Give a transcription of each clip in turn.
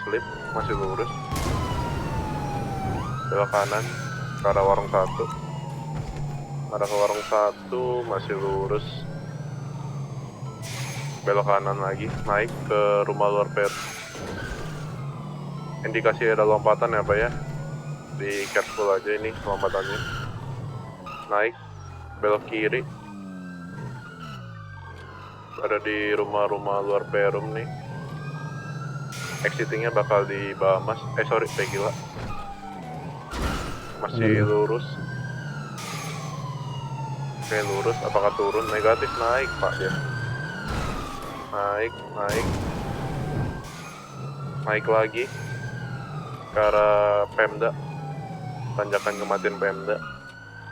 slip, masih lurus. Belok kanan ke arah warung 1. Arah ke warung 1 masih lurus. Belok kanan lagi, naik ke rumah luar Perum. Indikasi ada lompatan ya Pak ya. Di careful aja ini lompatannya. Naik, belok kiri. Ada di rumah-rumah luar Perum nih. Exitingnya bakal di Bahamas. Sorry, Tegila. Masih lurus. Oke, lurus. Apakah turun? Negatif, naik Pak ya. Naik. Naik lagi ke arah Pemda. Tanjakan kematian Pemda.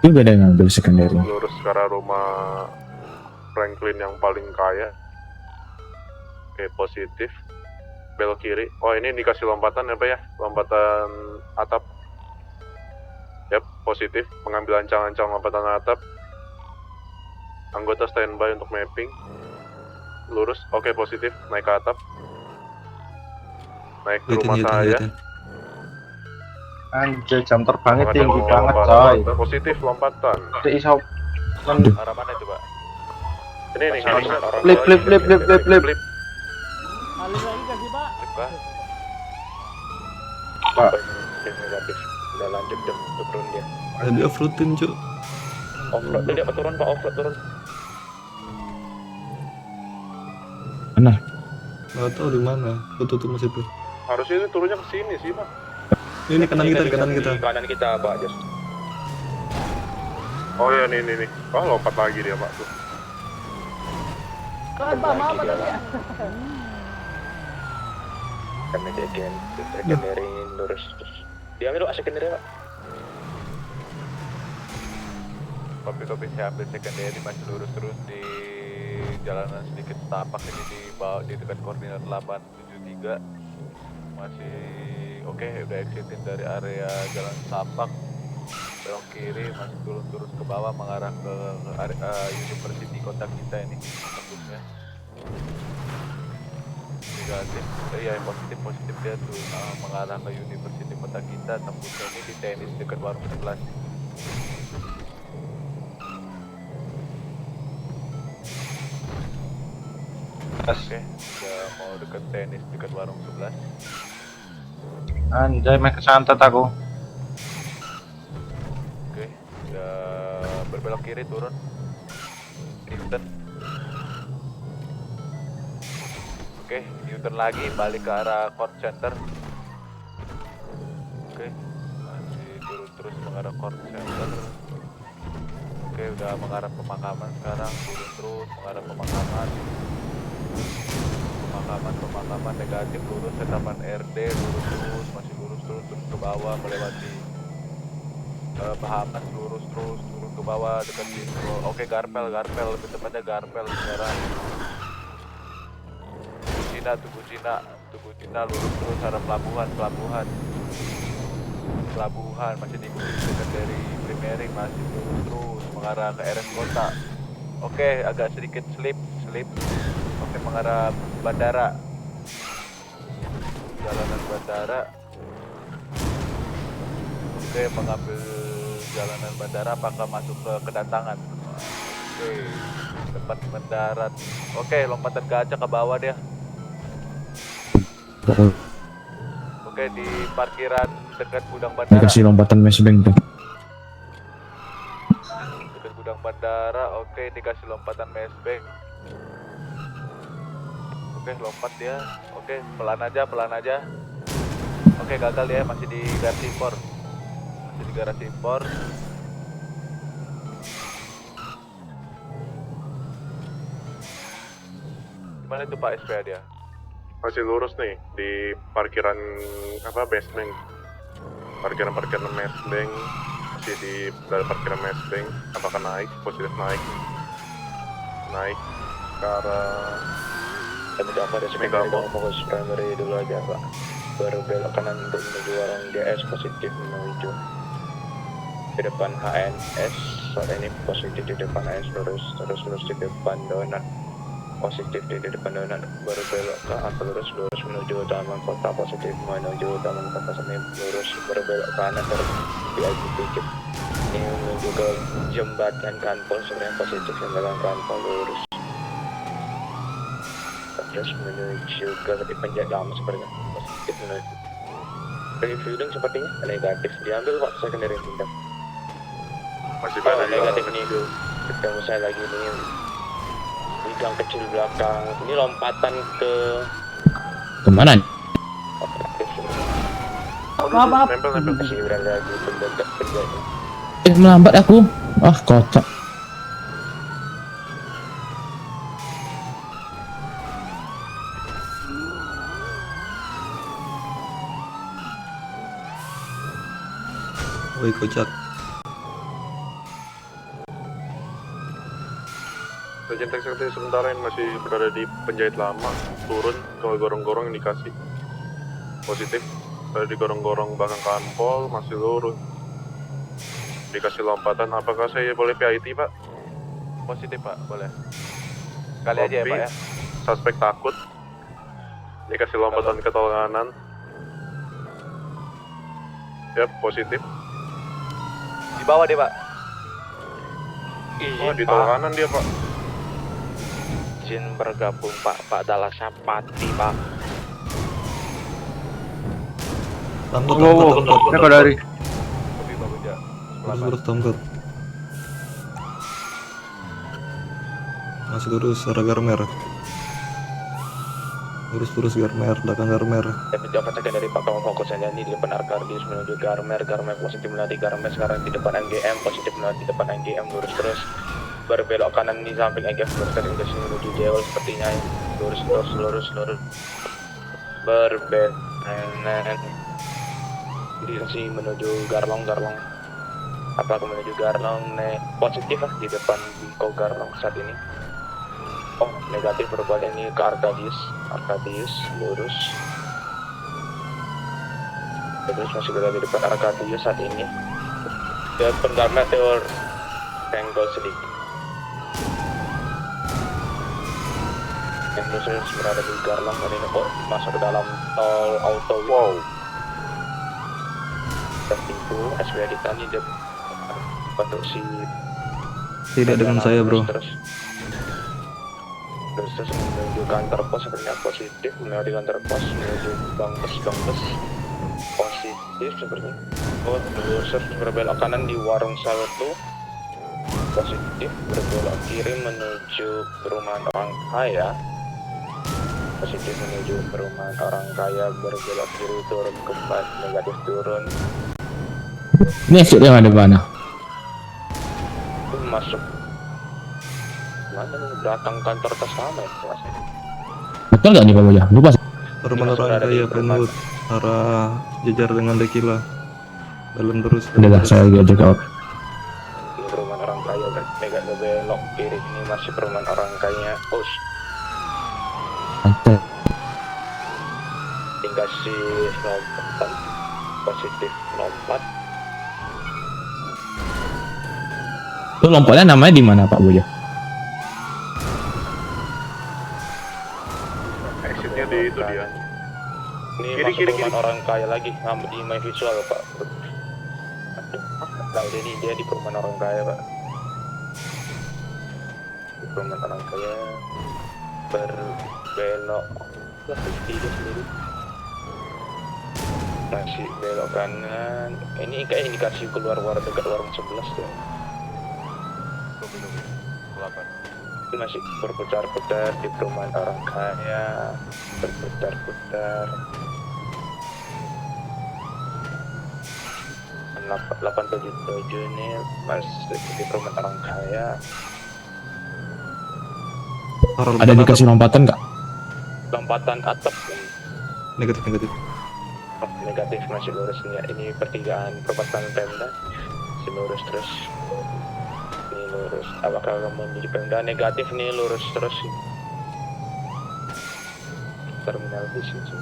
Juga ada yang ngambil secondary. Lurus ke arah rumah Franklin yang paling kaya. Oke, positif. Belok kiri. Oh, ini dikasih lompatan ya Pak ya. Lompatan atap. Yap, positif. Mengambil ancang-ancang lompatan atap. Anggota standby untuk mapping. Lurus. Oke, positif. Naik ke atap. Naik ke rumah saya. Anjir, jam terbangnya Menghadap tinggi ke banget lompatan. coy. Positif lompatan. Tidak iso. Arah mana itu Pak? Ini nih. Flip. Alih lagi kasih Pak. Pak. Pak. Negatif. Udah lanjut turun dia. Ada di off-roadin cuk. Offroad dia turun Pak, offroad turun. Mana? Nggak tahu di mana. Foto tuh masih tuh. Harusnya ini turunnya ke sini sih Pak. Ini kanan kita. Kanan kita Pak, Jos. Oh ya, nih. Oh, lompat lagi dia Pak tuh. Keren Pak, maaf Pak tadi ya. Kami secondary lurus. Diambil Pak secondary Pak. Kopi saya ambil secondary masih lurus terus di jalanan sedikit tapak ini di bawah di dekat koordinat 873. Masih oke, udah exitin dari area jalan tapak. Belok kiri masih turun ke bawah mengarah ke area University kota kita ini tembusnya. Negatif, iya positif dia tuh mengarah ke University kota kita tembusnya ini di tenis dekat warung 11. Oke, udah mau deket tenis dekat warung 11. Anjay, main kesantet aku. Oke, udah berbelok kiri turun. Kristen. Oke, U-turn lagi balik ke arah court center. Oke, masih turun terus mengarah court center. Oke, udah mengarah pemakaman sekarang, turun terus mengarah pemakaman. Pemakaman negatif lurus ke taman RD, lurus terus, masih lurus terus ke bawah melewati Bahamas, lurus terus turun ke bawah dekat Sintro. Oke, Garpel lebih tepatnya Garpel sekarang. Tugu Cina lurus terus arah pelabuhan masih diikuti dekat dari Primary, masih lurus terus mengarah ke RS Kota. Oke, agak sedikit slip. Oke, mengarah bandara. Jalanan bandara. Oke, mengambil jalanan bandara apakah masuk ke kedatangan? Oke, tempat mendarat. Oke, lompatan gajah ke bawah dia. Oke, di parkiran dekat gudang bandara. Dikasih lompatan mesbeng tuh. Dekat gudang bandara, oke, dikasih lompatan mesbeng. Oke, lompat dia. Oke, pelan aja. Oke, gagal ya, masih di garasi impor. Gimana itu Pak SPA dia? Masih lurus nih di parkiran Mesbank. Parkiran Mesbank. Masih di dari parkiran Mesbank. Apakah naik? Positif naik ke arah Kami dapat ada Megapol. fokus primary dulu aja Pak. Baru belok kanan untuk menuju warung DS positif menuju ke depan HNS. Saat ini positif di depan HNS terus di depan donat. positif di depan donan, baru belok ke arah lurus menuju taman kota, positif menuju taman kota sampai lurus berbelok kanan VIP tiket. Ini menuju ke jembatan Kanpol, sebenarnya positif jembatan Kanpol lurus. Terus menuju ke penjagaan sepertinya positif menuju. Refueling sepertinya negatif, diambil Pak secondary tindak. Masih Oh, ada di negatif dalam. nih dulu. Ketemu saya lagi nih di gang kecil belakang. Ini lompatan ke Kemana? Maaf. Nempel. masih berada di pendekat penjajah. Melambat aku. Ah, kocak. Woi kocak. Sejen teknik sementara yang masih berada di penjahit lama turun ke gorong-gorong yang dikasih positif. Berada di gorong-gorong belakang Kanpol masih lurus. Dikasih lompatan, apakah saya boleh PIT Pak? Positif Pak, boleh. Kali aja ya Kopi. Pak ya. Suspek takut. Dikasih lompatan ke tol kanan. Yap, positif. Di bawah deh Pak. Oh, di tol kanan dia Pak. Izin bergabung Pak Dalas Pati Pak. Tamkot, Wow, tamkot. ini kok dari Kopi Pak Beja. Lurus tamkot. Masih lurus arah Garmer. Lurus Garmer, belakang Garmer. Dapat cek dari Pak kamu fokus saja nih di depan Arkardius menuju Garmer positif melalui Garmer sekarang di depan NGM, positif melalui di depan NGM lurus terus berbelok kanan di samping NGM lurus terus menuju Jewel sepertinya lurus berbelok kanan direksi menuju Garlong apa aku menuju Garlong positif lah di depan Bingko Garlong saat ini. Oh, negatif berbalik ini ke Arkardius lurus terus masih berada di depan Arkardius saat ini. Depan Garmer teor tenggol sedikit. Yang terus berada di Garlong dan ini masuk ke dalam tol auto. Wow. Tertipu SBA kita ini bentuk si Tidak dengan saya bro. terus menuju kantor pos sebenarnya positif menuju kantor pos menuju bangkes positif sepertinya. Oh, terus berbelok kanan di warung Salto positif berbelok kiri menuju perumahan orang kaya positif menuju perumahan orang kaya berbelok kiri turun kembali negatif turun. Ini exit yang ada mana? Itu masuk mana nih? Belakang kantor tas sama ya Mas? Betul nggak nih Pak Boja? Lupa. Perumahan Masuk orang ada di kaya perumahan. Penwood, arah jajar dengan Dekila. Dalam terus. Udah lah, saya lagi aja kau. Ini perumahan orang kaya kan mega belok kiri ini masih perumahan orang kaya. Us dikasih lompatan positif lompat. Itu lompatnya namanya di mana Pak Boja? Exitnya di itu dia. Ini Kiri, masuk kiri, perumahan kiri. orang kaya lagi ngambil di my visual Pak. Nah dia di perumahan orang kaya Pak. Di perumahan orang kaya berbelok tidak sendiri. Masih belok kanan. Ini kayak indikasi keluar dekat warung 11 tuh. Kopi 8. Itu masih berputar-putar di perumahan orang kaya, berputar-putar. 877 ini masih di perumahan orang kaya. Ada dikasih lompatan nggak? Lompatan atap Negatif. oh, negatif masih lurus nih. Ini pertigaan perempatan Pemda masih lurus terus. Ini lurus. Apakah kamu menjadi Pemda negatif nih lurus terus. Terminal bis itu.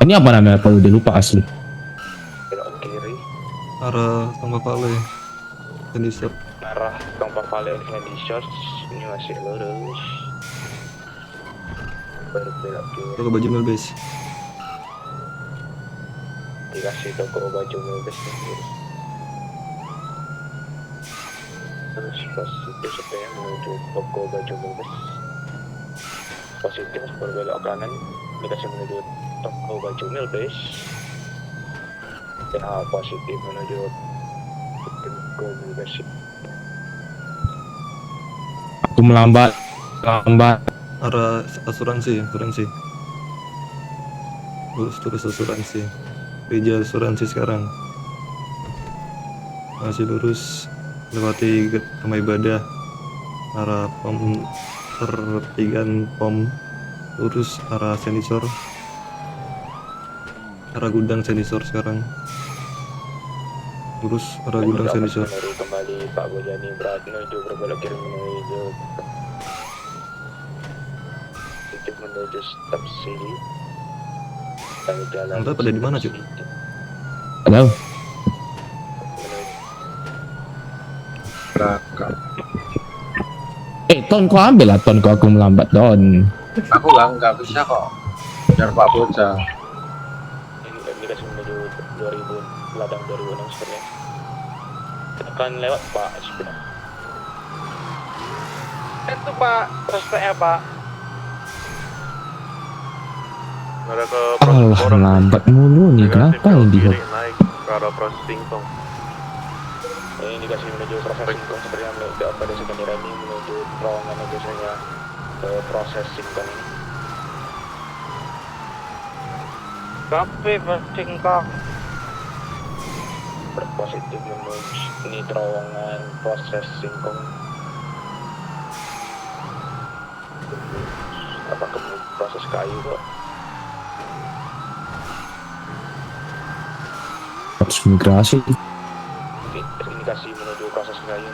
Ini apa namanya Pak Boja? Lupa asli. Belok kiri. Arah Tambah Pale. Jenisnya arah Tongpak Valley Infinity Shots ini masih lurus. Berbelok kiri. Toko baju Milbase. Dikasih toko baju Milbase nih, lurus. Terus positif supaya menuju toko baju Milbase. Positif berbelok kanan dikasih menuju toko baju Milbase. Ya positif menuju toko Milbase. Aku melambat. Arah asuransi. Lurus terus asuransi. Meja asuransi sekarang. Masih lurus lewati rumah ibadah. Arah pom pertigaan pom. Lurus arah sensor. Arah gudang sensor sekarang. Lurus arah gudang sensor. Kembali Pak Bojani berat menuju berbelok kiri menuju stop sini. Kami jalan. Anda pada di mana, Cuk? Tahu. Ton kau ambil lah ton kau, aku melambat ton. Aku nggak bisa kok. Biar Pak Bocah. Ini kasih menuju 2000 ladang 2006 sebenarnya. Akan lewat Pak sebenarnya. Itu Pak, prospeknya Pak. Ada ke Allah, lambat mulu nih. Kenapa yang di kiri naik ke arah proses singkong. Ini dikasih menuju proses singkong seperti yang udah pada sebenarnya ini menuju terowongan biasanya ke proses singkong ini. Tapi singkong berpositif menuju ini terowongan proses singkong. Apakah proses kayu kok? Harus migrasi. Ini kasih menuju proses kayu.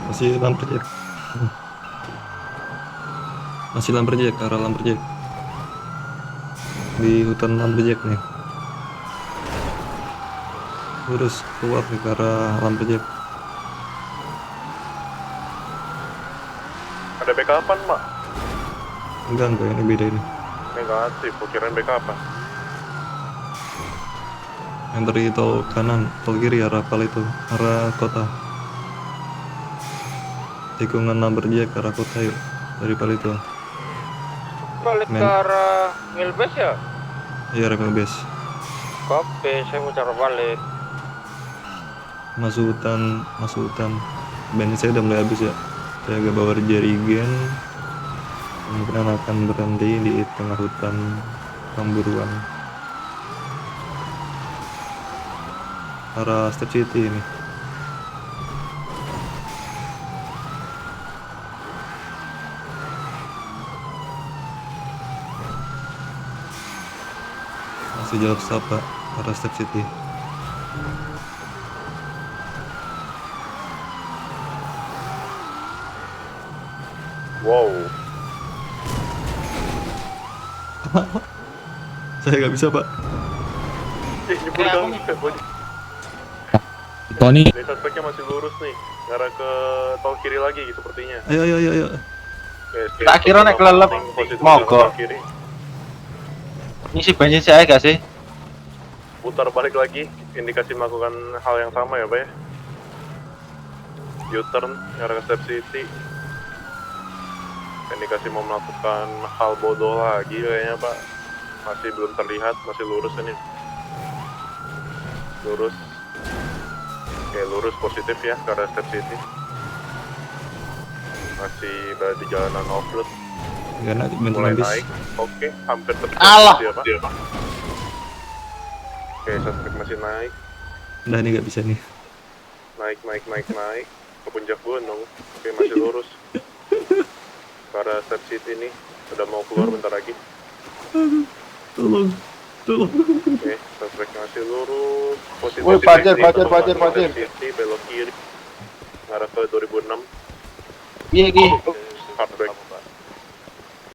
Masih Lumberjack. Masih Lumberjack, ke arah Lumberjack. Di hutan Lumberjack nih. Lurus keluar nih ke arah Lumberjack. Ada backupan, Mak? Enggak, ini beda ini. Negatif, kirain backupan. Yang dari tol kanan, tol kiri arah Pal itu, arah kota. Tikungan Lumberjack ke arah kota yuk, dari Pal itu. Balik ke arah Milbase ya? Iya, arah base. Kopi, saya mau cara balik. Masuk hutan. Bensin saya udah mulai habis ya. Saya agak bawa jerigen. Kemungkinan akan berhenti di tengah hutan Pemburuan. Arah Step City ini. Masih jalur Sapa, arah Step City. Wow. Saya nggak bisa, Pak. Nyebur gang. Tony, Ini suspeknya masih lurus nih. Ngarah ke tol kiri lagi sepertinya. Ayo. Oke, Tak kira naik kelelep, posisi mogok. tol kiri. Ngisi bensin saya gak sih? Putar balik lagi, indikasi melakukan hal yang sama ya, Pak ya. U-turn, ngarah ke Step City. Indikasi mau melakukan hal bodoh lagi kayaknya, Pak. Masih belum terlihat, masih lurus ini. Lurus. Oke, lurus positif ya ke arah Step City. Masih berada di jalanan off-road. Karena bensin Mulai habis. naik. Oke, hampir terdekat Allah. dia, Pak. Oke, suspek masih naik. Udah nih nggak bisa nih. Naik ke puncak gunung. Oke, masih lurus ke arah Step City nih. Udah mau keluar bentar lagi. Tolong. Oke, suspek masih lurus. Positif. Woi, pajar. Step City, belok kiri. Ngarah ke 2006. Iya, Ki. Hardback.